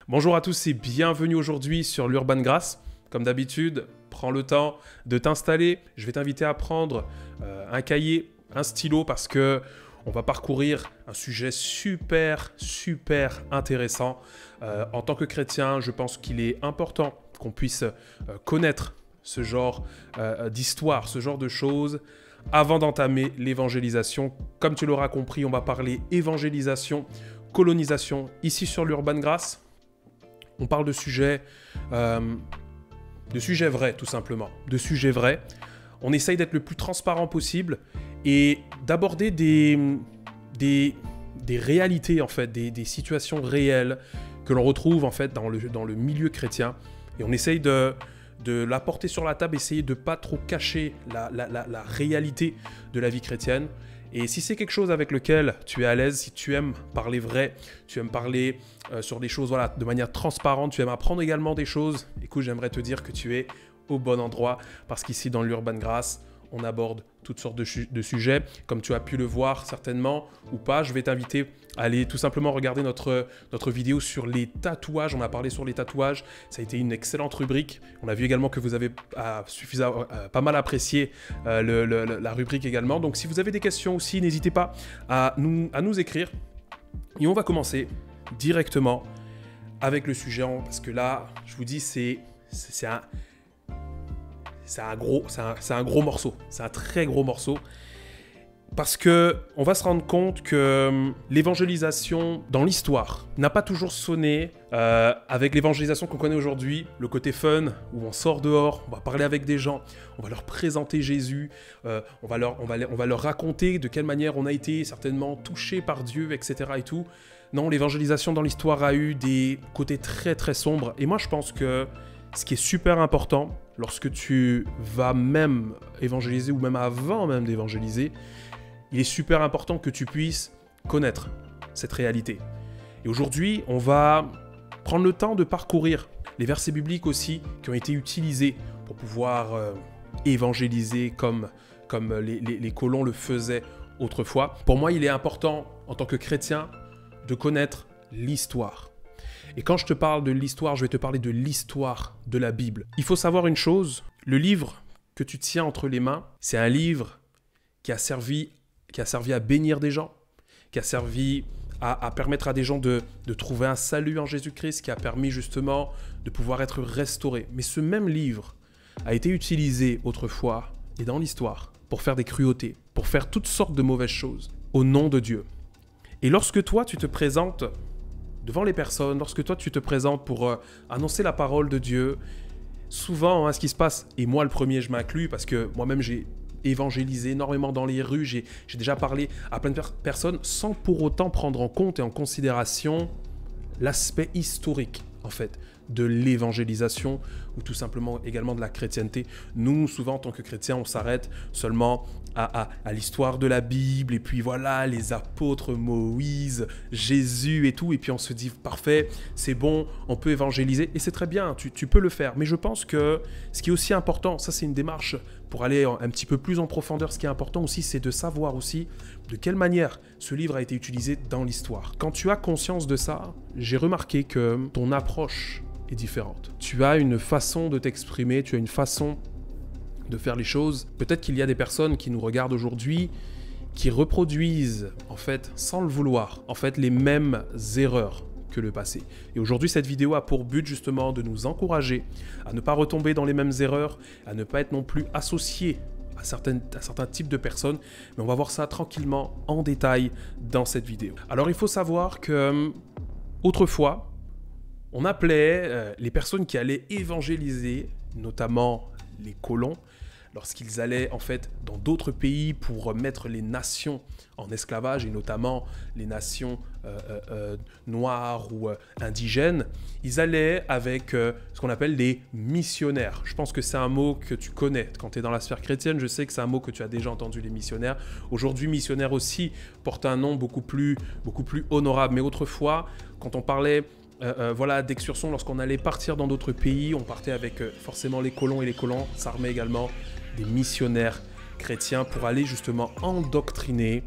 Bonjour à tous et bienvenue aujourd'hui sur l'Urban Grass. Comme d'habitude, prends le temps de t'installer. Je vais t'inviter à prendre un cahier, un stylo parce que on va parcourir un sujet super intéressant. En tant que chrétien, je pense qu'il est important qu'on puisse connaître ce genre d'histoire, ce genre de choses avant d'entamer l'évangélisation. Comme tu l'auras compris, on va parler évangélisation, colonisation ici sur l'Urban Grass. On parle de sujets vrais, tout simplement. De sujets vrais. On essaye d'être le plus transparent possible et d'aborder des réalités, en fait, des situations réelles que l'on retrouve, en fait, dans le milieu chrétien. Et on essaye de la porter sur la table, essayer de ne pas trop cacher la réalité de la vie chrétienne. Et si c'est quelque chose avec lequel tu es à l'aise, si tu aimes parler vrai, tu aimes parler sur des choses de manière transparente, tu aimes apprendre également des choses, écoute, j'aimerais te dire que tu es au bon endroit parce qu'ici dans l'Urban Grass, on aborde toutes sortes de sujets. Comme tu as pu le voir certainement ou pas, je vais t'inviter à aller tout simplement regarder notre vidéo sur les tatouages. On a parlé sur les tatouages, ça a été une excellente rubrique. On a vu également que vous avez pas mal apprécié la rubrique également. Donc si vous avez des questions aussi, n'hésitez pas à nous écrire. Et on va commencer directement avec le sujet, parce que là, je vous dis, c'est un gros morceau, c'est un très gros morceau, parce que on va se rendre compte que l'évangélisation dans l'histoire n'a pas toujours sonné avec l'évangélisation qu'on connaît aujourd'hui, le côté fun, où on sort dehors, on va parler avec des gens, on va leur présenter Jésus, on va leur raconter de quelle manière on a été certainement touché par Dieu, etc. et tout. Non, l'évangélisation dans l'histoire a eu des côtés très sombres, et moi je pense que ce qui est super important, lorsque tu vas même évangéliser ou même avant même d'évangéliser, il est super important que tu puisses connaître cette réalité. Et aujourd'hui, on va prendre le temps de parcourir les versets bibliques aussi qui ont été utilisés pour pouvoir évangéliser comme les colons le faisaient autrefois. Pour moi, il est important en tant que chrétien de connaître l'histoire. Et quand je te parle de l'histoire, je vais te parler de l'histoire de la Bible. Il faut savoir une chose, le livre que tu tiens entre les mains, c'est un livre qui a servi à bénir des gens, qui a servi à permettre à des gens de trouver un salut en Jésus-Christ, qui a permis justement de pouvoir être restauré. Mais ce même livre a été utilisé autrefois et dans l'histoire pour faire des cruautés, pour faire toutes sortes de mauvaises choses au nom de Dieu. Et lorsque toi, tu te présentes devant les personnes, lorsque toi, tu te présentes pour annoncer la parole de Dieu, souvent, ce qui se passe, et moi le premier, je m'inclus, parce que moi-même, j'ai évangélisé énormément dans les rues, j'ai déjà parlé à plein de personnes sans pour autant prendre en compte et en considération l'aspect historique, en fait, de l'évangélisation ou tout simplement également de la chrétienté. Nous, souvent, en tant que chrétiens, on s'arrête seulement à l'histoire de la Bible, et puis voilà, les apôtres, Moïse, Jésus et tout, et puis on se dit, parfait, c'est bon, on peut évangéliser, et c'est très bien, tu peux le faire. Mais je pense que ce qui est aussi important, ça c'est une démarche pour aller un petit peu plus en profondeur, ce qui est important aussi, c'est de savoir aussi de quelle manière ce livre a été utilisé dans l'histoire. Quand tu as conscience de ça, j'ai remarqué que ton approche est différente. Tu as une façon de t'exprimer, tu as une façon de faire les choses. Peut-être qu'il y a des personnes qui nous regardent aujourd'hui qui reproduisent, en fait, sans le vouloir, en fait, les mêmes erreurs que le passé. Et aujourd'hui, cette vidéo a pour but justement de nous encourager à ne pas retomber dans les mêmes erreurs, à ne pas être non plus associés à certains types de personnes, mais on va voir ça tranquillement en détail dans cette vidéo. Alors, il faut savoir que autrefois, on appelait les personnes qui allaient évangéliser, notamment les colons, lorsqu'ils allaient en fait dans d'autres pays pour mettre les nations en esclavage, et notamment les nations noires ou indigènes, ils allaient avec ce qu'on appelle des missionnaires. Je pense que c'est un mot que tu connais quand tu es dans la sphère chrétienne, je sais que c'est un mot que tu as déjà entendu, les missionnaires. Aujourd'hui, missionnaire aussi porte un nom beaucoup plus honorable, mais autrefois, quand on parlait d'excursion, lorsqu'on allait partir dans d'autres pays, on partait avec forcément les colons, et les colons s'armaient également des missionnaires chrétiens pour aller justement endoctriner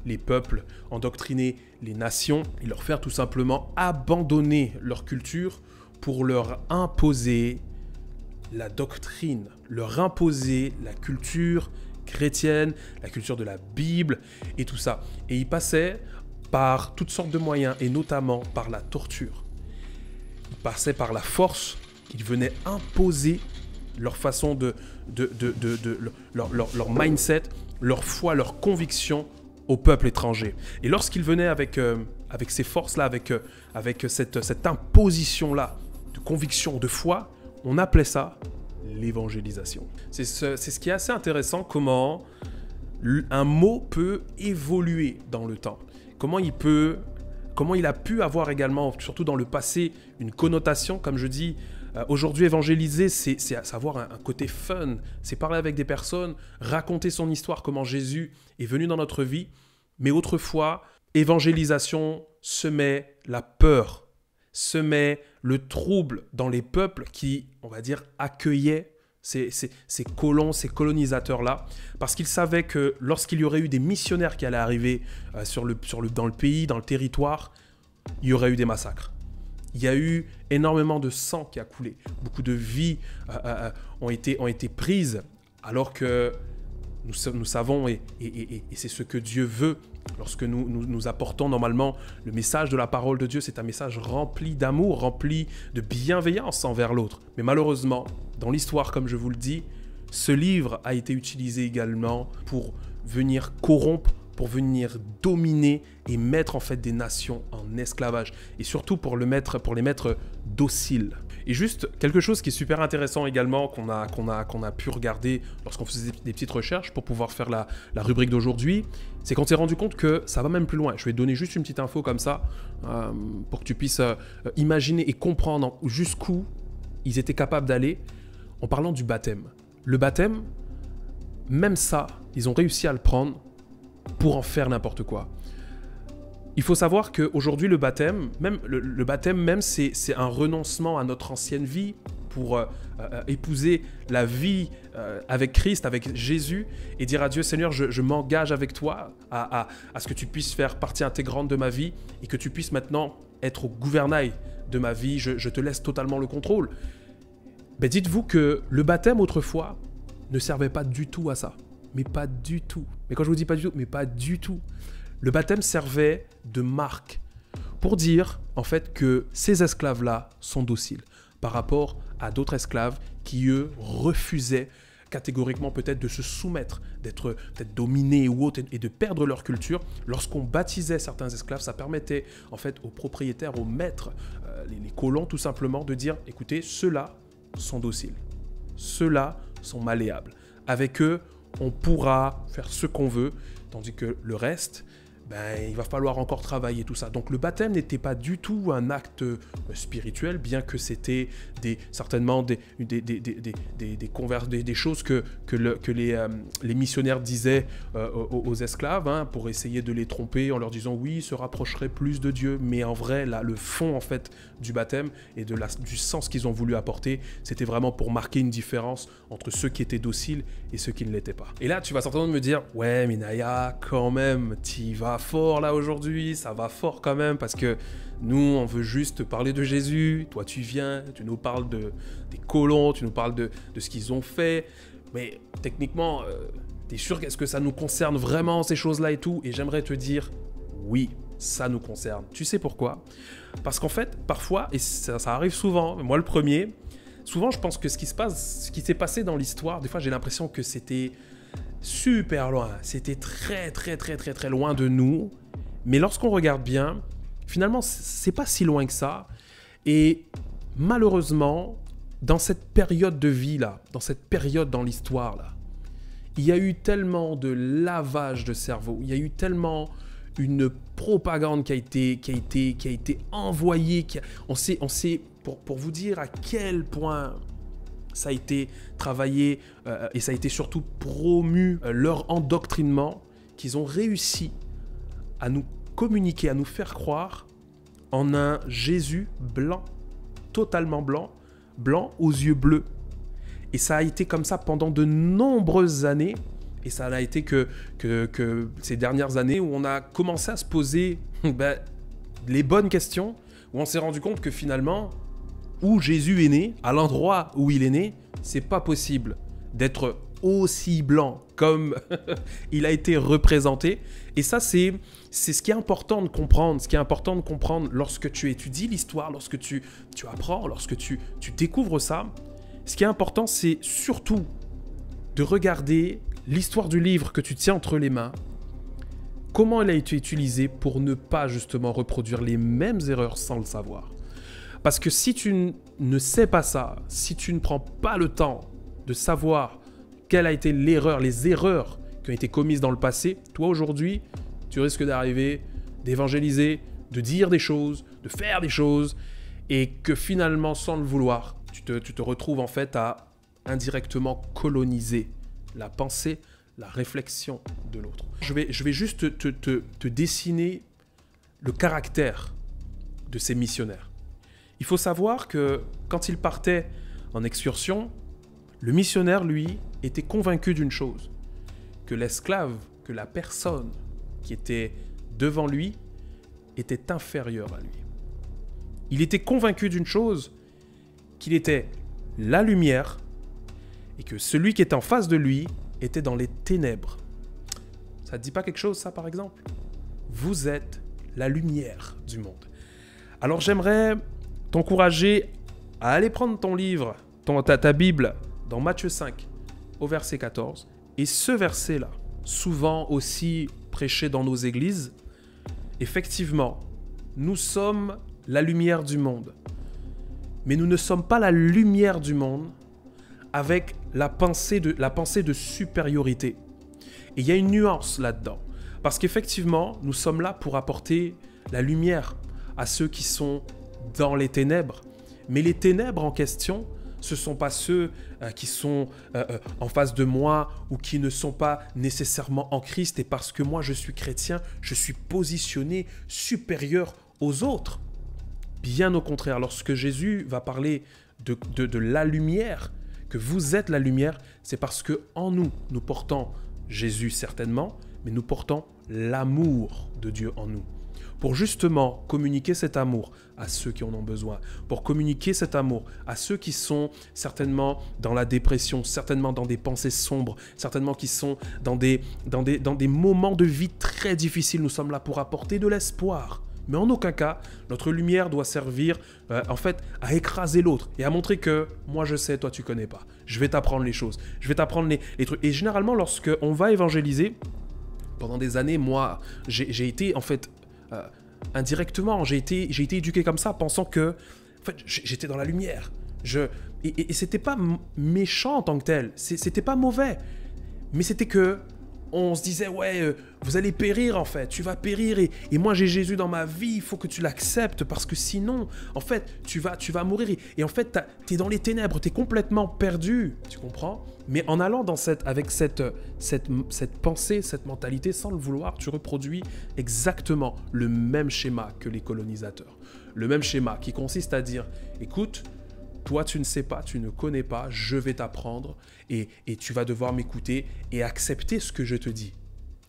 les peuples, endoctriner les nations et leur faire tout simplement abandonner leur culture pour leur imposer la doctrine, leur imposer la culture chrétienne, la culture de la Bible et tout ça. Et ils passaient par toutes sortes de moyens et notamment par la torture. Ils passaient par la force, ils venaient imposer leur façon leur mindset, leur foi, leur conviction au peuple étranger. Et lorsqu'ils venaient avec ces forces-là, avec cette imposition-là de conviction, de foi, on appelait ça l'évangélisation. C'est ce qui est assez intéressant, comment un mot peut évoluer dans le temps. Comment il a pu avoir également, surtout dans le passé, une connotation, comme je dis, aujourd'hui évangéliser, c'est avoir un côté fun, c'est parler avec des personnes, raconter son histoire, comment Jésus est venu dans notre vie. Mais autrefois, évangélisation semait la peur, semait le trouble dans les peuples qui, on va dire, accueillaient ces colons, ces colonisateurs-là, parce qu'ils savaient que lorsqu'il y aurait eu des missionnaires qui allaient arriver dans le pays, dans le territoire, il y aurait eu des massacres. Il y a eu énormément de sang qui a coulé. Beaucoup de vies ont été prises, alors que nous savons, et c'est ce que Dieu veut, lorsque nous apportons normalement le message de la parole de Dieu, c'est un message rempli d'amour, rempli de bienveillance envers l'autre. Mais malheureusement, dans l'histoire, comme je vous le dis, ce livre a été utilisé également pour venir corrompre, pour venir dominer et mettre en fait des nations en esclavage. Et surtout pour les mettre dociles. Et juste quelque chose qui est super intéressant également qu'on a pu regarder lorsqu'on faisait des petites recherches pour pouvoir faire la rubrique d'aujourd'hui, c'est qu'on s'est rendu compte que ça va même plus loin. Je vais te donner juste une petite info comme ça pour que tu puisses imaginer et comprendre jusqu'où ils étaient capables d'aller en parlant du baptême. Le baptême, même ça, ils ont réussi à le prendre pour en faire n'importe quoi. Il faut savoir qu'aujourd'hui, le baptême, c'est un renoncement à notre ancienne vie pour épouser la vie avec Christ, avec Jésus, et dire à Dieu, Seigneur, je m'engage avec toi à ce que tu puisses faire partie intégrante de ma vie et que tu puisses maintenant être au gouvernail de ma vie, je te laisse totalement le contrôle. Ben, dites-vous que le baptême autrefois ne servait pas du tout à ça. Mais pas du tout. Mais quand je vous dis pas du tout, mais pas du tout. Le baptême servait de marque pour dire en fait que ces esclaves-là sont dociles par rapport à d'autres esclaves qui, eux, refusaient catégoriquement peut-être de se soumettre, d'être peut-être dominés ou autres et de perdre leur culture. Lorsqu'on baptisait certains esclaves, ça permettait en fait aux propriétaires, aux maîtres, les colons tout simplement, de dire écoutez, ceux-là sont dociles, ceux-là sont malléables. Avec eux, on pourra faire ce qu'on veut, tandis que le reste, il va falloir encore travailler tout ça. Donc le baptême n'était pas du tout un acte spirituel, bien que c'était certainement des choses que les missionnaires disaient aux esclaves, pour essayer de les tromper en leur disant oui, ils se rapprocheraient plus de Dieu. Mais en vrai, là, le fond en fait du baptême et du sens qu'ils ont voulu apporter, c'était vraiment pour marquer une différence entre ceux qui étaient dociles et ceux qui ne l'étaient pas. Et là, tu vas certainement me dire ouais, mais Naya, quand même, t'y vas fort là aujourd'hui, ça va fort quand même, parce que nous, on veut juste parler de Jésus, toi tu viens, tu nous parles des colons, tu nous parles de ce qu'ils ont fait, mais techniquement, t'es sûr qu'est-ce que ça nous concerne vraiment ces choses-là et tout? Et j'aimerais te dire, oui, ça nous concerne. Tu sais pourquoi? Parce qu'en fait, parfois, et ça arrive souvent, moi le premier, souvent je pense que ce qui s'est passé dans l'histoire, des fois j'ai l'impression que c'était super loin, c'était très très très très très loin de nous, mais lorsqu'on regarde bien, finalement c'est pas si loin que ça. Et malheureusement, dans cette période de vie là, dans cette période dans l'histoire là, il y a eu tellement de lavage de cerveau, il y a eu tellement une propagande qui a été envoyée, on sait pour vous dire à quel point ça a été travaillé et ça a été surtout promu, leur endoctrinement, qu'ils ont réussi à nous communiquer, à nous faire croire en un Jésus blanc, totalement blanc, blanc aux yeux bleus. Et ça a été comme ça pendant de nombreuses années, Et ça n'a été que ces dernières années où on a commencé à se poser les bonnes questions, où on s'est rendu compte que finalement, où Jésus est né, à l'endroit où il est né, c'est pas possible d'être aussi blanc comme il a été représenté. Et ça, c'est ce qui est important de comprendre. Ce qui est important de comprendre lorsque tu étudies l'histoire, lorsque tu apprends, lorsque tu découvres ça. Ce qui est important, c'est surtout de regarder l'histoire du livre que tu tiens entre les mains, comment elle a été utilisée pour ne pas justement reproduire les mêmes erreurs sans le savoir. Parce que si tu ne sais pas ça, si tu ne prends pas le temps de savoir quelle a été l'erreur, les erreurs qui ont été commises dans le passé, toi aujourd'hui, tu risques d'arriver, d'évangéliser, de dire des choses, de faire des choses, et que finalement, sans le vouloir, tu te retrouves en fait à indirectement coloniser la pensée, la réflexion de l'autre. Je vais juste te dessiner le caractère de ces missionnaires. Il faut savoir que quand il partait en excursion, le missionnaire, lui, était convaincu d'une chose, que l'esclave, que la personne qui était devant lui était inférieure à lui. Il était convaincu d'une chose, qu'il était la lumière et que celui qui est en face de lui était dans les ténèbres. Ça ne te dit pas quelque chose, ça, par exemple? Vous êtes la lumière du monde. Alors, j'aimerais t'encourager à aller prendre ton livre, ta Bible, dans Matthieu 5, au verset 14. Et ce verset-là, souvent aussi prêché dans nos églises, effectivement, nous sommes la lumière du monde. Mais nous ne sommes pas la lumière du monde avec la pensée de supériorité. Et il y a une nuance là-dedans. Parce qu'effectivement, nous sommes là pour apporter la lumière à ceux qui sont dans les ténèbres. Mais les ténèbres en question, ce ne sont pas ceux qui sont en face de moi ou qui ne sont pas nécessairement en Christ. Et parce que moi, je suis chrétien, je suis positionné supérieur aux autres. Bien au contraire, lorsque Jésus va parler de la lumière, que vous êtes la lumière, c'est parce que en nous, nous portons Jésus certainement, mais nous portons l'amour de Dieu en nous. Pour justement communiquer cet amour à ceux qui en ont besoin, pour communiquer cet amour à ceux qui sont certainement dans la dépression, certainement dans des pensées sombres, certainement qui sont dans des moments de vie très difficiles. Nous sommes là pour apporter de l'espoir. Mais en aucun cas, notre lumière doit servir en fait à écraser l'autre et à montrer que moi je sais, toi tu connais pas. Je vais t'apprendre les choses, je vais t'apprendre les trucs. Et généralement, lorsqu'on va évangéliser, pendant des années, moi, j'ai été en fait indirectement, j'ai été éduqué comme ça, pensant que en fait, j'étais dans la lumière. Et c'était pas méchant en tant que tel, c'était pas mauvais, mais c'était que on se disait, ouais, vous allez périr en fait, tu vas périr et moi j'ai Jésus dans ma vie, il faut que tu l'acceptes parce que sinon, en fait, tu vas mourir. Et en fait, t'es dans les ténèbres, t'es complètement perdu, tu comprends? Mais en allant avec cette pensée, cette mentalité, sans le vouloir, tu reproduis exactement le même schéma que les colonisateurs. Le même schéma qui consiste à dire, écoute, toi, tu ne sais pas, tu ne connais pas, je vais t'apprendre et tu vas devoir m'écouter et accepter ce que je te dis.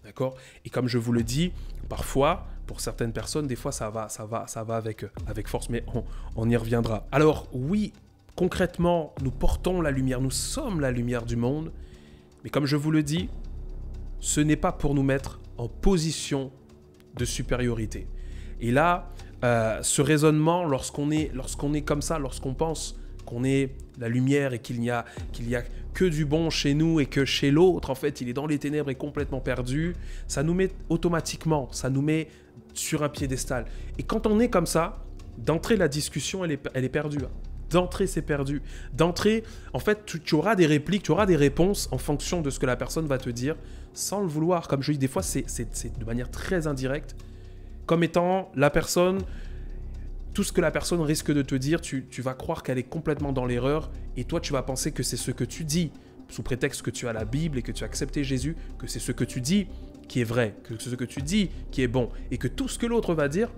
D'accord? Et comme je vous le dis, parfois, pour certaines personnes, des fois, ça va avec force, mais on y reviendra. Alors, oui, concrètement, nous portons la lumière, nous sommes la lumière du monde, mais comme je vous le dis, ce n'est pas pour nous mettre en position de supériorité. Et là, ce raisonnement, lorsqu'on est comme ça, lorsqu'on pense qu'on est la lumière et qu'il n'y a que du bon chez nous et que chez l'autre, en fait, il est dans les ténèbres et complètement perdu, ça nous met automatiquement, ça nous met sur un piédestal. Et quand on est comme ça, d'entrée, la discussion, elle est perdue. D'entrée, c'est perdu. D'entrée, en fait, tu auras des répliques, tu auras des réponses en fonction de ce que la personne va te dire, sans le vouloir. Comme je dis, des fois, c'est de manière très indirecte, comme étant la personne... Tout ce que la personne risque de te dire, tu vas croire qu'elle est complètement dans l'erreur et toi, tu vas penser que c'est ce que tu dis, sous prétexte que tu as la Bible et que tu as accepté Jésus, que c'est ce que tu dis qui est vrai, que c'est ce que tu dis qui est bon et que tout ce que l'autre va dire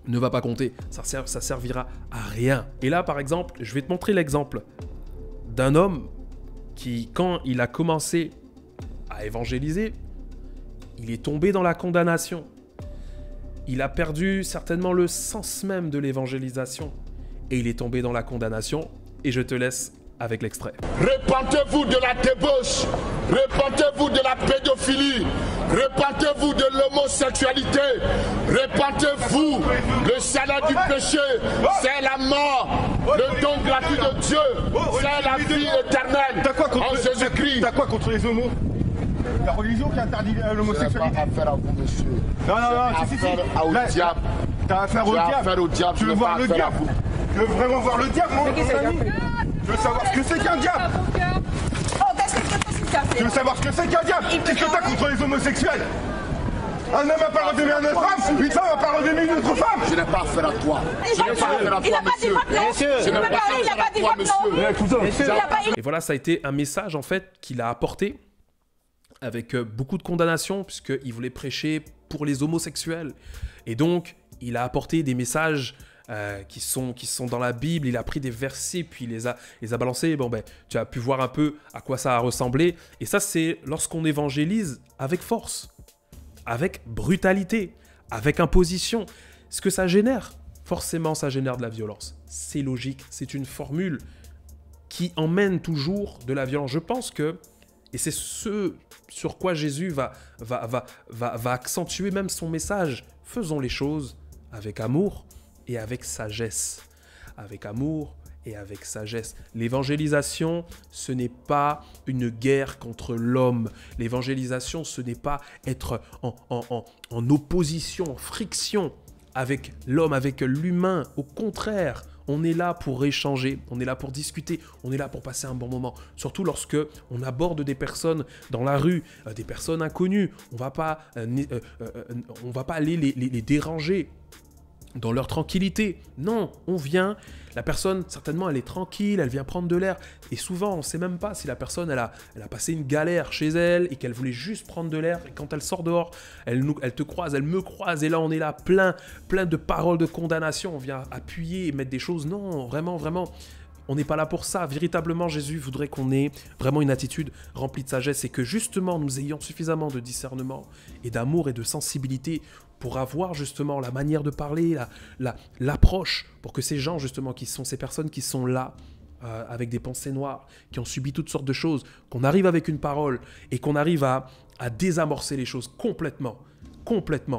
ne va pas compter. Ça servira à rien. Et là, par exemple, je vais te montrer l'exemple d'un homme qui, quand il a commencé à évangéliser, il est tombé dans la condamnation. Il a perdu certainement le sens même de l'évangélisation. Et il est tombé dans la condamnation. Et je te laisse avec l'extrait. Repentez-vous de la débauche, repentez-vous de la pédophilie, repentez-vous de l'homosexualité, repentez-vous. Le salaire du péché, c'est la mort. Le don gratuit de Dieu, c'est la vie éternelle en Jésus-Christ. T'as quoi contre les homos? La religion qui interdit l'homosexualité. Affaire à vous, monsieur. Non, si. Au diable. T'as affaire au diable. Tu veux voir le diable? Tu veux vraiment voir le diable, mon ami? Tu veux savoir ce que c'est qu'un diable? Tu veux savoir ce que c'est qu'un diable? Qu'est-ce que t'as contre les homosexuels? Un homme n'a pas le droit d'aimer une autre femme, une femme n'a pas le droit d'aimer une autre femme. Je n'ai pas affaire à toi. Je n'ai pas affaire à toi, monsieur. Je n'ai pas affaire à toi, monsieur. Et voilà, ça a été un message en fait qu'il a apporté avec beaucoup de condamnation puisqu'il voulait prêcher pour les homosexuels. Et donc, il a apporté des messages qui sont dans la Bible. Il a pris des versets puis il les a balancés. Bon, ben, tu as pu voir un peu à quoi ça a ressemblé. Et ça, c'est lorsqu'on évangélise avec force, avec brutalité, avec imposition. Ce que ça génère, forcément, ça génère de la violence. C'est logique, c'est une formule qui emmène toujours de la violence. Je pense que, et c'est ce sur quoi Jésus va accentuer même son message, faisons les choses avec amour et avec sagesse. Avec amour et avec sagesse. L'évangélisation, ce n'est pas une guerre contre l'homme. L'évangélisation, ce n'est pas être en opposition, en friction avec l'homme, avec l'humain. Au contraire, on est là pour échanger, on est là pour discuter, on est là pour passer un bon moment. Surtout lorsque on aborde des personnes dans la rue, des personnes inconnues. On va pas aller les déranger dans leur tranquillité. Non, on vient, la personne, certainement, elle est tranquille, elle vient prendre de l'air. Et souvent, on ne sait même pas si la personne, elle a passé une galère chez elle et qu'elle voulait juste prendre de l'air. Et quand elle sort dehors, elle te croise, elle me croise. Et là, on est là plein de paroles de condamnation. On vient appuyer et mettre des choses. Non, vraiment, on n'est pas là pour ça. Véritablement, Jésus voudrait qu'on ait vraiment une attitude remplie de sagesse et que justement, nous ayons suffisamment de discernement et d'amour et de sensibilité pour avoir justement la manière de parler, l'approche, pour que ces gens justement, qui sont ces personnes qui sont là, avec des pensées noires, qui ont subi toutes sortes de choses, qu'on arrive avec une parole et qu'on arrive à désamorcer les choses complètement.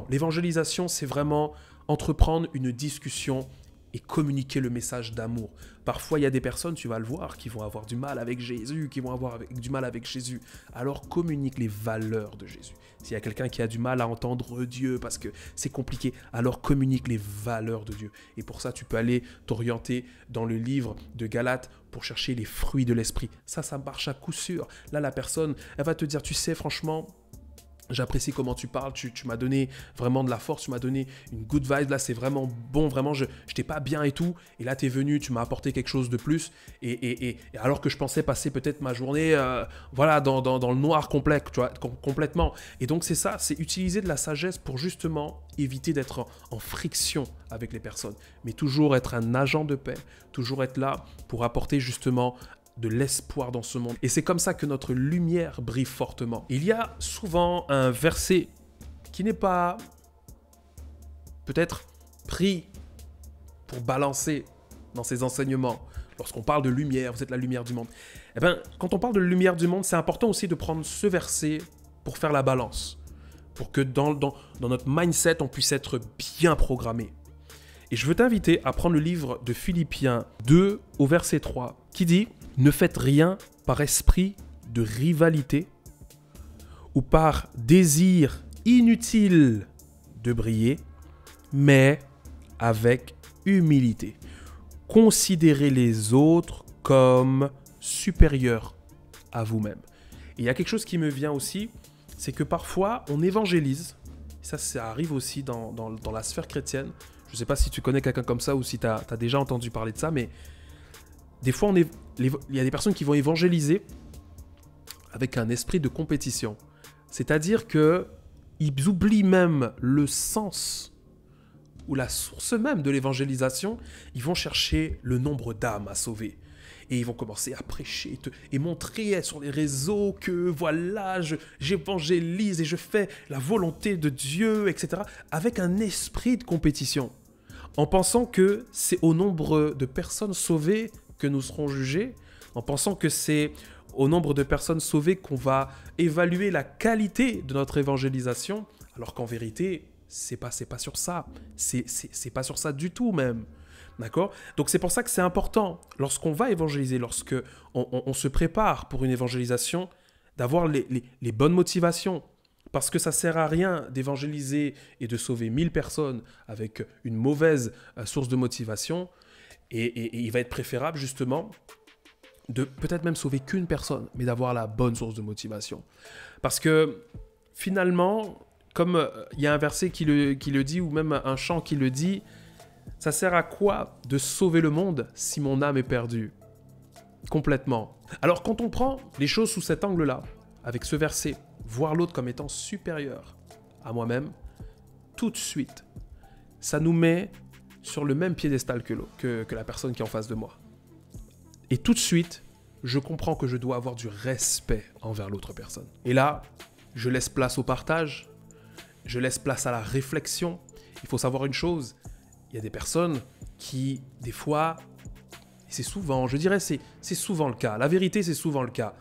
L'évangélisation, c'est vraiment entreprendre une discussion et communiquer le message d'amour. Parfois, il y a des personnes, tu vas le voir, qui vont avoir du mal avec Jésus, du mal avec Jésus. Alors, communique les valeurs de Jésus. S'il y a quelqu'un qui a du mal à entendre Dieu parce que c'est compliqué, alors communique les valeurs de Dieu. Et pour ça, tu peux aller t'orienter dans le livre de Galates pour chercher les fruits de l'esprit. Ça marche à coup sûr. Là, la personne, elle va te dire, tu sais, franchement, j'apprécie comment tu parles, tu m'as donné vraiment de la force, tu m'as donné une good vibe, là c'est vraiment bon, vraiment je t'ai pas bien et tout, et là t'es venu, tu m'as apporté quelque chose de plus, et alors que je pensais passer peut-être ma journée dans le noir complet, tu vois, complètement. Et donc c'est ça, c'est utiliser de la sagesse pour justement éviter d'être en friction avec les personnes, mais toujours être un agent de paix, toujours être là pour apporter justement de l'espoir dans ce monde. Et c'est comme ça que notre lumière brille fortement. Il y a souvent un verset qui n'est pas peut-être pris pour balancer dans ses enseignements. Lorsqu'on parle de lumière, vous êtes la lumière du monde. Eh bien, quand on parle de lumière du monde, c'est important aussi de prendre ce verset pour faire la balance. Pour que dans notre mindset, on puisse être bien programmé. Et je veux t'inviter à prendre le livre de Philippiens 2 au verset 3 qui dit « Ne faites rien par esprit de rivalité ou par désir inutile de briller, mais avec humilité. Considérez les autres comme supérieurs à vous-même. » Et il y a quelque chose qui me vient aussi, c'est que parfois on évangélise, ça arrive aussi dans la sphère chrétienne. Je ne sais pas si tu connais quelqu'un comme ça ou si tu as déjà entendu parler de ça, mais des fois, il y a des personnes qui vont évangéliser avec un esprit de compétition. C'est-à-dire qu'ils oublient même le sens ou la source même de l'évangélisation. Ils vont chercher le nombre d'âmes à sauver. Et ils vont commencer à prêcher et montrer sur les réseaux que voilà, j'évangélise et je fais la volonté de Dieu, etc. Avec un esprit de compétition. En pensant que c'est au nombre de personnes sauvées que nous serons jugés, en pensant que c'est au nombre de personnes sauvées qu'on va évaluer la qualité de notre évangélisation, alors qu'en vérité, c'est pas sur ça. C'est pas sur ça du tout même. D'accord ? Donc c'est pour ça que c'est important, lorsqu'on va évangéliser, lorsqu'on se prépare pour une évangélisation, d'avoir les bonnes motivations. Parce que ça ne sert à rien d'évangéliser et de sauver 1000 personnes avec une mauvaise source de motivation. Et il va être préférable justement de peut-être même sauver qu'une personne, mais d'avoir la bonne source de motivation. Parce que finalement, comme il y a un verset qui le dit, ou même un chant qui le dit, ça sert à quoi de sauver le monde si mon âme est perdue ? Complètement. Alors quand on prend les choses sous cet angle-là, avec ce verset, voir l'autre comme étant supérieur à moi-même, tout de suite, ça nous met sur le même piédestal que la personne qui est en face de moi. Et tout de suite, je comprends que je dois avoir du respect envers l'autre personne. Et là, je laisse place au partage, je laisse place à la réflexion. Il faut savoir une chose, il y a des personnes qui, des fois, et c'est souvent, je dirais c'est souvent le cas, la vérité c'est souvent le cas,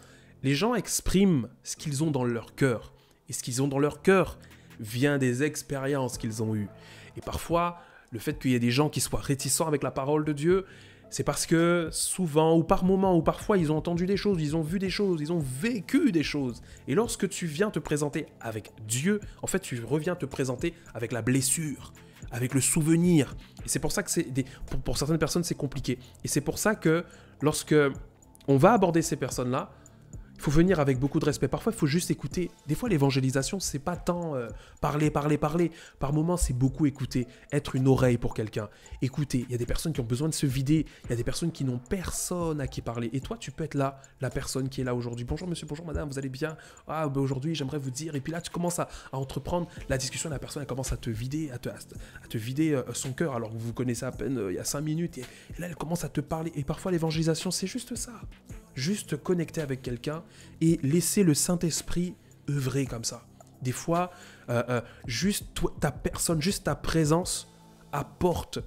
les gens expriment ce qu'ils ont dans leur cœur. Et ce qu'ils ont dans leur cœur vient des expériences qu'ils ont eues. Et parfois, le fait qu'il y ait des gens qui soient réticents avec la parole de Dieu, c'est parce que souvent, ou par moment, ou parfois, ils ont entendu des choses, ils ont vu des choses, ils ont vécu des choses. Et lorsque tu viens te présenter avec Dieu, en fait, tu reviens te présenter avec la blessure, avec le souvenir. Et c'est pour ça que pour certaines personnes, c'est compliqué. Et c'est pour ça que lorsque on va aborder ces personnes-là, il faut venir avec beaucoup de respect. Parfois, il faut juste écouter. Des fois, l'évangélisation, c'est pas tant parler. Par moments, c'est beaucoup écouter. Être une oreille pour quelqu'un. Écouter. Il y a des personnes qui ont besoin de se vider. Il y a des personnes qui n'ont personne à qui parler. Et toi, tu peux être là, la personne qui est là aujourd'hui. Bonjour monsieur, bonjour madame, vous allez bien ? Ah, ben aujourd'hui, j'aimerais vous dire. Et puis là, tu commences à entreprendre la discussion. La personne, elle commence à te vider, à te vider son cœur. Alors que vous vous connaissez à peine il y a 5 minutes. Et là, elle commence à te parler. Et parfois, l'évangélisation, c'est juste ça. Juste connecter avec quelqu'un et laisser le Saint-Esprit œuvrer comme ça. Des fois, juste ta personne, juste ta présence apporte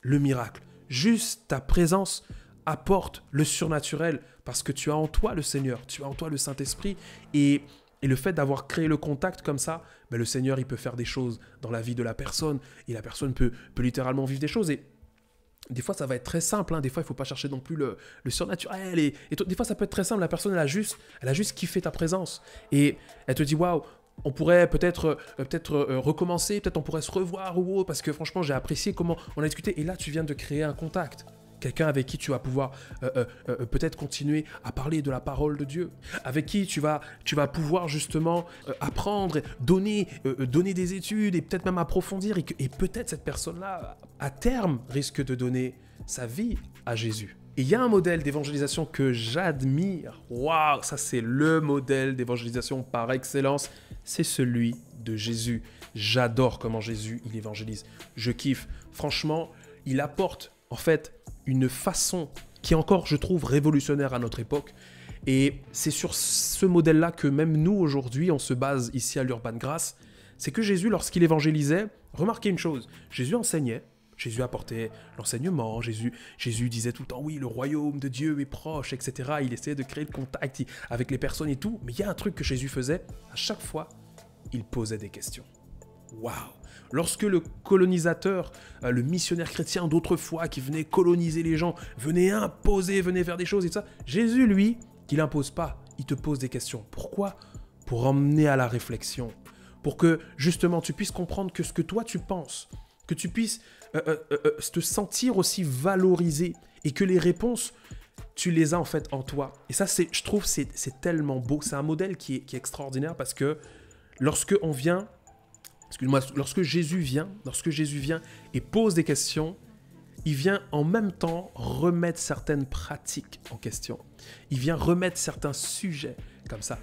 le miracle. Juste ta présence apporte le surnaturel parce que tu as en toi le Seigneur, tu as en toi le Saint-Esprit et le fait d'avoir créé le contact comme ça, ben le Seigneur, il peut faire des choses dans la vie de la personne et la personne peut littéralement vivre des choses. Et des fois, ça va être très simple. Hein. Des fois, il ne faut pas chercher non plus le surnaturel. Et des fois, ça peut être très simple. La personne, elle a juste kiffé ta présence. Et elle te dit, waouh, on pourrait peut-être recommencer. Peut-être on pourrait se revoir ou autre. Parce que franchement, j'ai apprécié comment on a discuté. Et là, tu viens de créer un contact. Quelqu'un avec qui tu vas pouvoir peut-être continuer à parler de la parole de Dieu. Avec qui tu vas pouvoir justement apprendre, donner des études et peut-être même approfondir. Et peut-être cette personne-là, à terme, risque de donner sa vie à Jésus. Et il y a un modèle d'évangélisation que j'admire. Waouh, ça c'est le modèle d'évangélisation par excellence. C'est celui de Jésus. J'adore comment Jésus, il évangélise. Je kiffe. Franchement, il apporte en fait une façon qui est encore, je trouve, révolutionnaire à notre époque. Et c'est sur ce modèle-là que même nous, aujourd'hui, on se base ici à l'Urban Grace. C'est que Jésus, lorsqu'il évangélisait, remarquez une chose, Jésus enseignait, Jésus apportait l'enseignement, Jésus disait tout le temps, oui, le royaume de Dieu est proche, etc. Il essayait de créer le contact avec les personnes et tout. Mais il y a un truc que Jésus faisait, à chaque fois, il posait des questions. Waouh! Lorsque le colonisateur, le missionnaire chrétien d'autrefois qui venait coloniser les gens, venait imposer, venait faire des choses et tout ça, Jésus, lui, il n'impose pas, il te pose des questions. Pourquoi ? Pour emmener à la réflexion. Pour que, justement, tu puisses comprendre que ce que toi, tu penses, que tu puisses te sentir aussi valorisé et que les réponses, tu les as en fait en toi. Et ça, je trouve, c'est tellement beau. C'est un modèle qui est extraordinaire parce que lorsque Jésus vient et pose des questions, il vient en même temps remettre certaines pratiques en question. Il vient remettre certains sujets comme ça,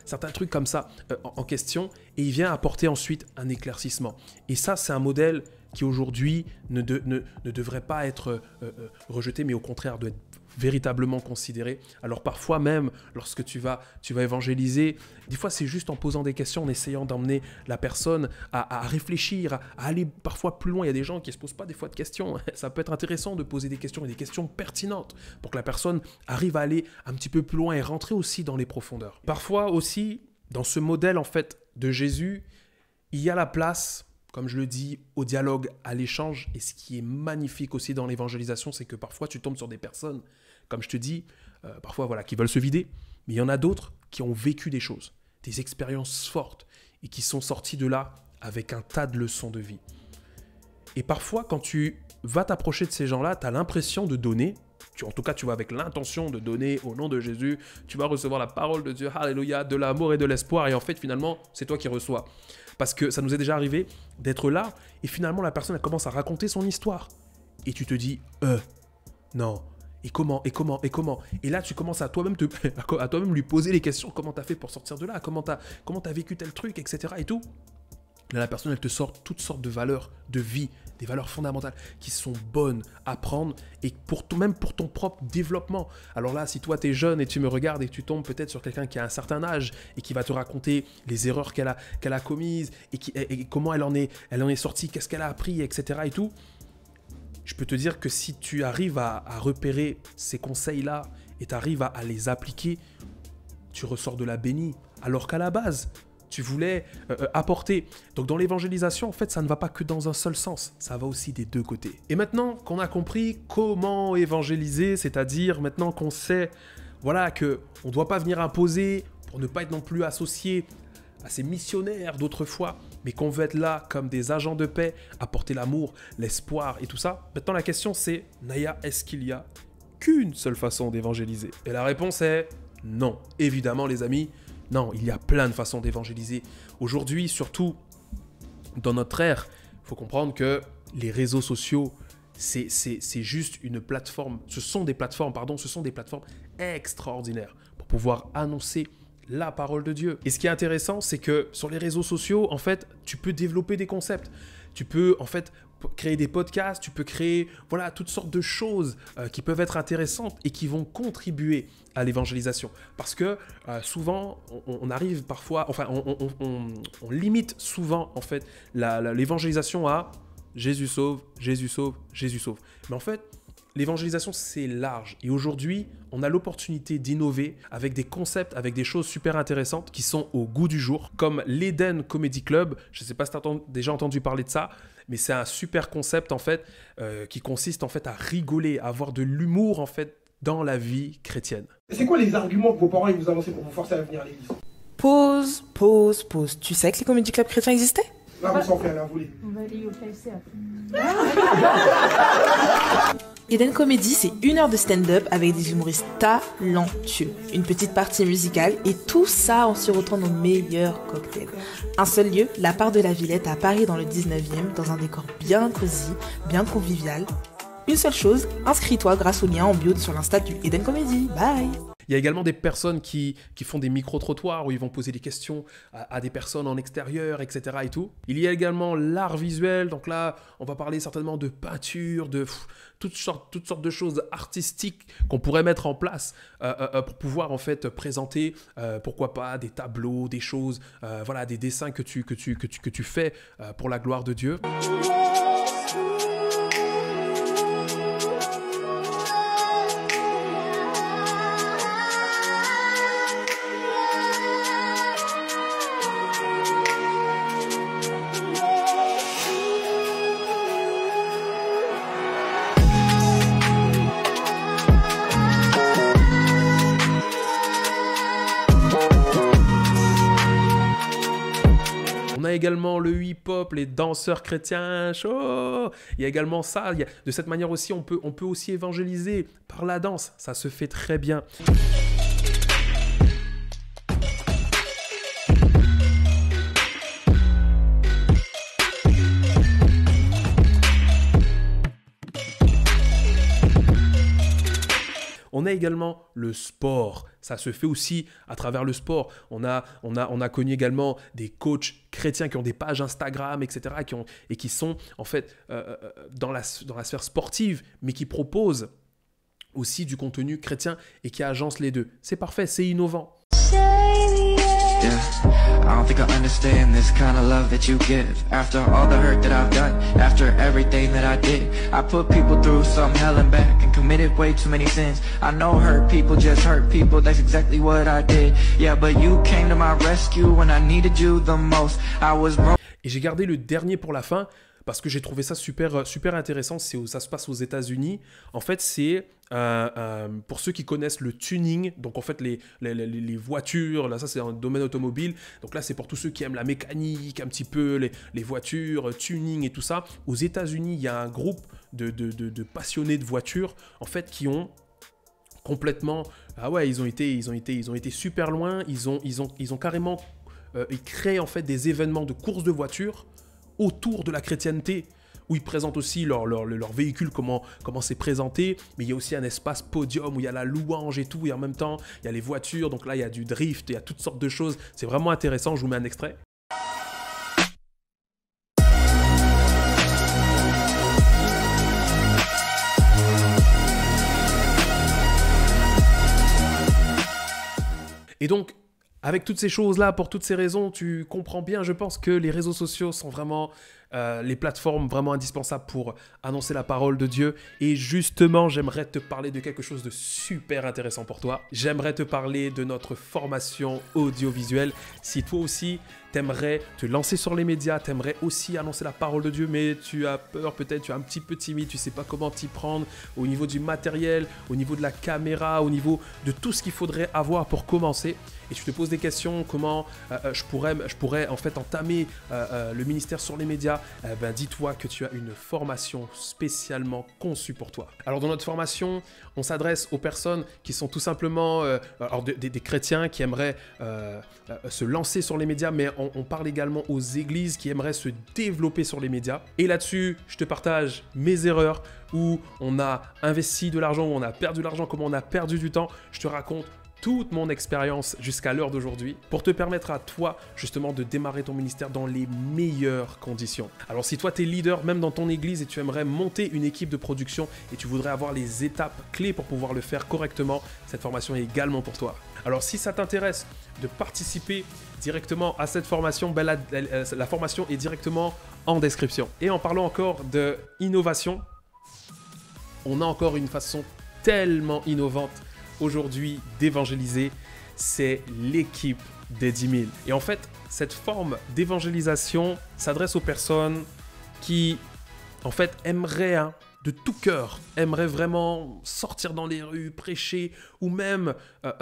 certains trucs comme ça en question, et il vient apporter ensuite un éclaircissement. Et ça, c'est un modèle qui aujourd'hui ne devraient pas être rejetés, mais au contraire doivent être véritablement considérés. Alors parfois même, lorsque tu vas évangéliser, des fois c'est juste en posant des questions, en essayant d'emmener la personne à réfléchir, à aller parfois plus loin. Il y a des gens qui ne se posent pas des fois de questions. Ça peut être intéressant de poser des questions, et des questions pertinentes, pour que la personne arrive à aller un petit peu plus loin et rentrer aussi dans les profondeurs. Parfois aussi, dans ce modèle en fait de Jésus, il y a la place, comme je le dis, au dialogue, à l'échange. Et ce qui est magnifique aussi dans l'évangélisation, c'est que parfois tu tombes sur des personnes, comme je te dis, parfois voilà, qui veulent se vider, mais il y en a d'autres qui ont vécu des choses, des expériences fortes, et qui sont sortis de là avec un tas de leçons de vie. Et parfois, quand tu vas t'approcher de ces gens-là, tu as l'impression de donner, en tout cas tu vas avec l'intention de donner au nom de Jésus, tu vas recevoir la parole de Dieu, alléluia, de l'amour et de l'espoir, et en fait finalement, c'est toi qui reçois. Parce que ça nous est déjà arrivé d'être là, et finalement la personne elle commence à raconter son histoire. Et tu te dis, non, et comment. Et là tu commences à toi-même lui poser les questions, comment t'as fait pour sortir de là, comment t'as vécu tel truc, etc. et tout. Là la personne elle te sort toutes sortes de valeurs de vie, des valeurs fondamentales qui sont bonnes à prendre, et même pour ton propre développement. Alors là, si toi t'es jeune et tu me regardes et que tu tombes peut-être sur quelqu'un qui a un certain âge et qui va te raconter les erreurs qu'elle a commises et comment elle en est sortie, qu'est-ce qu'elle a appris, etc. et tout, je peux te dire que si tu arrives à repérer ces conseils-là et tu arrives à les appliquer, tu ressors de là béni. Alors qu'à la base, tu voulais apporter. Donc dans l'évangélisation, en fait, ça ne va pas que dans un seul sens, ça va aussi des deux côtés. Et maintenant qu'on a compris comment évangéliser, c'est-à-dire maintenant qu'on sait voilà, qu'on ne doit pas venir imposer pour ne pas être non plus associé à ces missionnaires d'autrefois, mais qu'on veut être là comme des agents de paix, apporter l'amour, l'espoir et tout ça. Maintenant la question c'est, Naya, est-ce qu'il y a qu'une seule façon d'évangéliser? Et la réponse est non. Évidemment les amis, non, il y a plein de façons d'évangéliser. Aujourd'hui, surtout dans notre ère, il faut comprendre que les réseaux sociaux, c'est juste une plateforme. Ce sont des plateformes extraordinaires pour pouvoir annoncer la parole de Dieu. Et ce qui est intéressant, c'est que sur les réseaux sociaux, en fait, tu peux développer des concepts. Tu peux, en fait, créer des podcasts, tu peux créer voilà, toutes sortes de choses qui peuvent être intéressantes et qui vont contribuer à l'évangélisation. Parce que souvent, on arrive parfois, enfin, on limite souvent en fait l'évangélisation à Jésus sauve, Jésus sauve, Jésus sauve. Mais en fait, l'évangélisation, c'est large. Et aujourd'hui, on a l'opportunité d'innover avec des concepts, avec des choses super intéressantes qui sont au goût du jour, comme l'Eden Comedy Club. Je ne sais pas si tu as déjà entendu parler de ça, mais c'est un super concept en fait qui consiste en fait à rigoler, à avoir de l'humour en fait dans la vie chrétienne. C'est quoi les arguments que vos parents ils vous avancent pour vous forcer à venir à l'église? Pause. Tu sais que les comédie clubs chrétiens existaient? Là, vous s'en fait, là, vous voulez. On va aller au KFC après. Eden Comedy, c'est 1 heure de stand-up avec des humoristes talentueux, une petite partie musicale et tout ça en sirotant nos meilleurs cocktails. Un seul lieu, la part de la Villette à Paris dans le 19e, dans un décor bien cosy, bien convivial. Une seule chose, inscris-toi grâce au lien en bio sur l'Insta du Eden Comedy. Bye! Il y a également des personnes qui font des micro-trottoirs où ils vont poser des questions à des personnes en extérieur, etc. et tout. Il y a également l'art visuel. Donc là, on va parler certainement de peinture, de toutes sortes de choses artistiques qu'on pourrait mettre en place pour pouvoir en fait présenter, pourquoi pas, des tableaux, des choses, voilà, des dessins que tu fais pour la gloire de Dieu. On a également le hip-hop, les danseurs chrétiens chauds. Il y a également ça. De cette manière aussi, on peut aussi évangéliser par la danse. Ça se fait très bien. On a également le sport. Ça se fait aussi à travers le sport. On a connu également des coachs chrétiens qui ont des pages Instagram, etc. et qui sont en fait dans la sphère sportive, mais qui proposent aussi du contenu chrétien et qui agencent les deux. C'est parfait, c'est innovant. Yeah, I don't think I understand this kind of love that you give. After all the hurt that I've done, after everything that I did, I put people through some hell and back and committed way too many sins. I know hurt people just hurt people, that's exactly what I did. Yeah, but you came to my rescue when I needed you the most. I was broke. Et j'ai gardé le dernier pour la fin parce que j'ai trouvé ça super intéressant. Ça se passe aux États-Unis. En fait, c'est pour ceux qui connaissent le tuning, donc en fait les voitures, là ça c'est un domaine automobile, donc là c'est pour tous ceux qui aiment la mécanique, un petit peu les voitures, tuning et tout ça. Aux États-Unis, il y a un groupe de passionnés de voitures, en fait, qui ont complètement, ils ont été super loin, ils ont carrément créé en fait des événements de courses de voitures autour de la chrétienté, où ils présentent aussi leur véhicule, comment c'est présenté, mais il y a aussi un espace podium où il y a la louange et tout, et en même temps, il y a les voitures, donc là, il y a du drift, il y a toutes sortes de choses. C'est vraiment intéressant, je vous mets un extrait. Et donc, avec toutes ces choses-là, pour toutes ces raisons, tu comprends bien, je pense que les réseaux sociaux sont vraiment les plateformes vraiment indispensables pour annoncer la parole de Dieu. Et justement, j'aimerais te parler de quelque chose de super intéressant pour toi. J'aimerais te parler de notre formation audiovisuelle. Si toi aussi, t'aimerais te lancer sur les médias, t'aimerais aussi annoncer la parole de Dieu, mais tu as peur peut-être, tu es un petit peu timide, tu ne sais pas comment t'y prendre au niveau du matériel, au niveau de la caméra, au niveau de tout ce qu'il faudrait avoir pour commencer. Et tu te poses des questions, comment je pourrais en fait entamer le ministère sur les médias. Dis-toi que tu as une formation spécialement conçue pour toi. Alors dans notre formation, on s'adresse aux personnes qui sont tout simplement des chrétiens qui aimeraient se lancer sur les médias, mais on parle également aux églises qui aimeraient se développer sur les médias. Et là-dessus, je te partage mes erreurs où on a investi de l'argent, où on a perdu de l'argent, comment on a perdu du temps. Je te raconte toute mon expérience jusqu'à l'heure d'aujourd'hui pour te permettre à toi justement de démarrer ton ministère dans les meilleures conditions. Alors si toi tu es leader même dans ton église et tu aimerais monter une équipe de production et tu voudrais avoir les étapes clés pour pouvoir le faire correctement, cette formation est également pour toi. Alors si ça t'intéresse de participer directement à cette formation, la formation est directement en description. Et en parlant encore de innovation, on a encore une façon tellement innovante aujourd'hui d'évangéliser, c'est l'équipe des 10 000. Et en fait, cette forme d'évangélisation s'adresse aux personnes qui, en fait, aimeraient de tout cœur, aimeraient vraiment sortir dans les rues, prêcher, ou même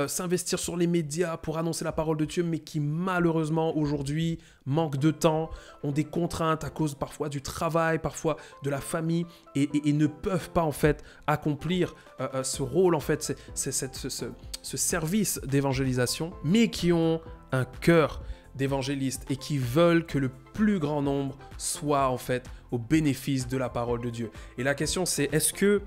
s'investir sur les médias pour annoncer la parole de Dieu, mais qui malheureusement aujourd'hui manquent de temps, ont des contraintes à cause parfois du travail, parfois de la famille, et ne peuvent pas en fait accomplir ce rôle, en fait, ce service d'évangélisation, mais qui ont un cœur d'évangélistes et qui veulent que le plus grand nombre soit en fait au bénéfice de la parole de Dieu. Et la question c'est, est-ce que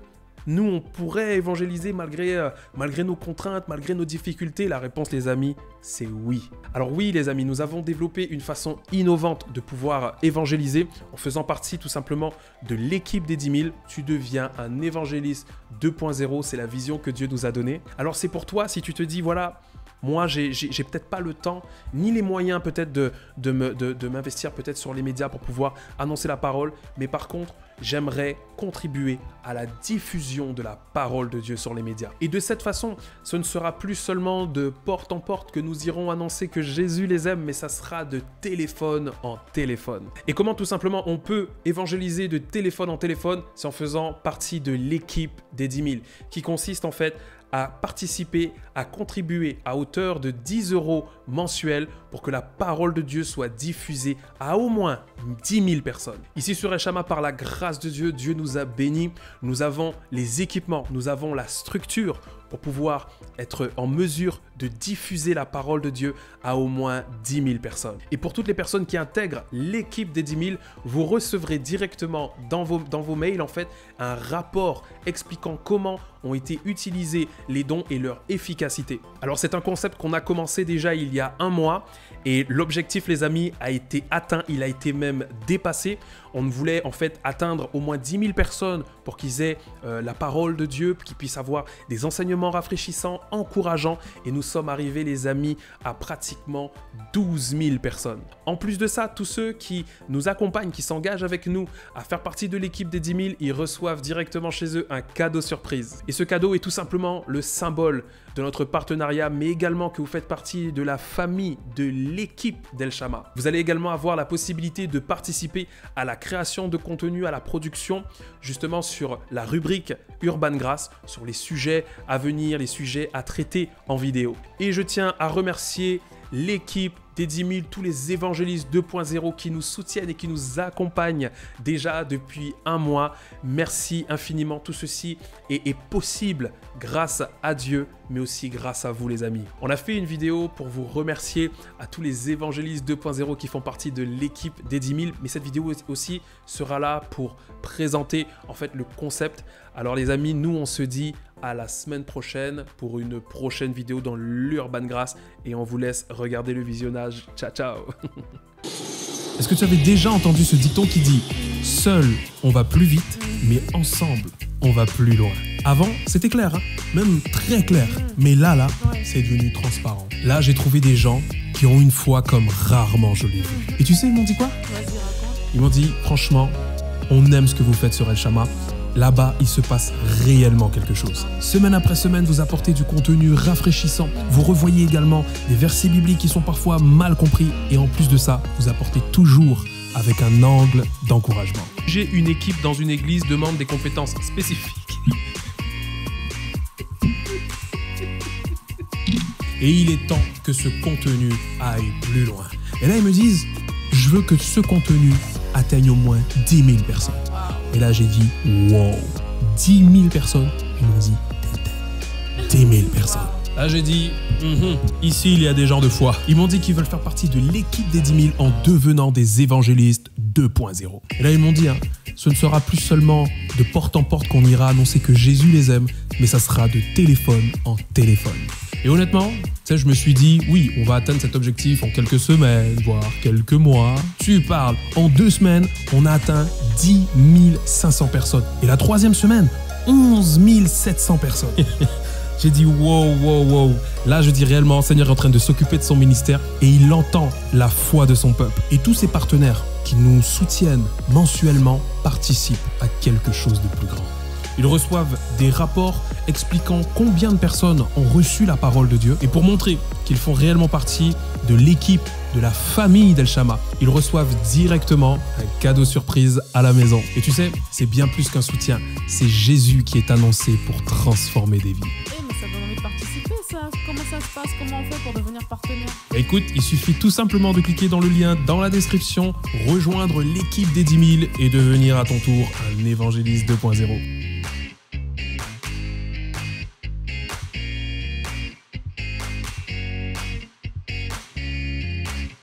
nous on pourrait évangéliser malgré nos contraintes, malgré nos difficultés? La réponse les amis, c'est oui. Alors oui les amis, nous avons développé une façon innovante de pouvoir évangéliser en faisant partie tout simplement de l'équipe des 10 000. Tu deviens un évangéliste 2.0, c'est la vision que Dieu nous a donnée. Alors c'est pour toi si tu te dis voilà, moi, j'ai peut-être pas le temps, ni les moyens peut-être de m'investir peut-être sur les médias pour pouvoir annoncer la parole. Mais par contre, j'aimerais contribuer à la diffusion de la parole de Dieu sur les médias. Et de cette façon, ce ne sera plus seulement de porte en porte que nous irons annoncer que Jésus les aime, mais ça sera de téléphone en téléphone. Et comment tout simplement on peut évangéliser de téléphone en téléphone? C'est en faisant partie de l'équipe des 10 000, qui consiste en fait à participer, à contribuer à hauteur de 10 € mensuels pour que la parole de Dieu soit diffusée à au moins 10 000 personnes. Ici sur Eshama, par la grâce de Dieu, Dieu nous a bénis. Nous avons les équipements, nous avons la structure pour pouvoir être en mesure de diffuser la parole de Dieu à au moins 10 000 personnes. Et pour toutes les personnes qui intègrent l'équipe des 10 000, vous recevrez directement dans vos mails en fait un rapport expliquant comment ont été utilisés les dons et leur efficacité. Alors c'est un concept qu'on a commencé déjà il y a 1 mois et l'objectif les amis a été atteint, il a été même dépassé. On voulait en fait atteindre au moins 10 000 personnes pour qu'ils aient la parole de Dieu, qu'ils puissent avoir des enseignements rafraîchissants, encourageants. Et nous sommes arrivés les amis à pratiquement 12 000 personnes. En plus de ça, tous ceux qui nous accompagnent, qui s'engagent avec nous à faire partie de l'équipe des 10 000, ils reçoivent directement chez eux un cadeau surprise. Et ce cadeau est tout simplement le symbole de notre partenariat, mais également que vous faites partie de la famille, de l'équipe d'El Shama. Vous allez également avoir la possibilité de participer à la création de contenu, à la production, justement sur la rubrique Urban Grace, sur les sujets à venir, les sujets à traiter en vidéo. Et je tiens à remercier l'équipe des 10 000, tous les évangélistes 2.0 qui nous soutiennent et qui nous accompagnent déjà depuis 1 mois. Merci infiniment. Tout ceci est possible grâce à Dieu, mais aussi grâce à vous les amis. On a fait une vidéo pour vous remercier à tous les évangélistes 2.0 qui font partie de l'équipe des 10 000, mais cette vidéo aussi sera là pour présenter en fait le concept. Alors les amis, nous on se dit à la semaine prochaine pour une prochaine vidéo dans l'Urban Grace et on vous laisse regarder le visionnage. Ciao, ciao. Est-ce que tu avais déjà entendu ce dicton qui dit « Seul, on va plus vite, mais ensemble, on va plus loin ». Avant, c'était clair, hein, même très clair. Mais là, c'est devenu transparent. Là, j'ai trouvé des gens qui ont une foi comme rarement je l'ai vu. Et tu sais, ils m'ont dit quoi? Vas-y, raconte. Ils m'ont dit, franchement, on aime ce que vous faites sur El Shama. Là-bas, il se passe réellement quelque chose. Semaine après semaine, vous apportez du contenu rafraîchissant. Vous revoyez également des versets bibliques qui sont parfois mal compris. Et en plus de ça, vous apportez toujours avec un angle d'encouragement. J'ai une équipe dans une église demande des compétences spécifiques. Et il est temps que ce contenu aille plus loin. Et là, ils me disent, je veux que ce contenu atteigne au moins 10 000 personnes. Et là, j'ai dit, wow, 10 000 personnes. Ils m'ont dit, 10 000 personnes. Là, j'ai dit, ici, il y a des gens de foi. Ils m'ont dit qu'ils veulent faire partie de l'équipe des 10 000 en devenant des évangélistes 2.0. Et là, ils m'ont dit, ce ne sera plus seulement de porte en porte qu'on ira annoncer que Jésus les aime, mais ça sera de téléphone en téléphone. Et honnêtement, je me suis dit, oui, on va atteindre cet objectif en quelques semaines, voire quelques mois. Tu parles, en 2 semaines, on a atteint 10 500 personnes. Et la 3e semaine, 11 700 personnes. J'ai dit, wow. Là, je dis réellement, le Seigneur est en train de s'occuper de son ministère et il entend la foi de son peuple. Et tous ses partenaires qui nous soutiennent mensuellement participent à quelque chose de plus grand. Ils reçoivent des rapports expliquant combien de personnes ont reçu la parole de Dieu. Et pour montrer qu'ils font réellement partie de l'équipe, de la famille d'El Shama, ils reçoivent directement un cadeau surprise à la maison. Et tu sais, c'est bien plus qu'un soutien. C'est Jésus qui est annoncé pour transformer des vies. Mais ça donne envie de participer, ça. Comment ça se passe? Comment on fait pour devenir partenaire? Écoute, il suffit tout simplement de cliquer dans le lien dans la description, rejoindre l'équipe des 10 000 et devenir à ton tour un évangéliste 2.0.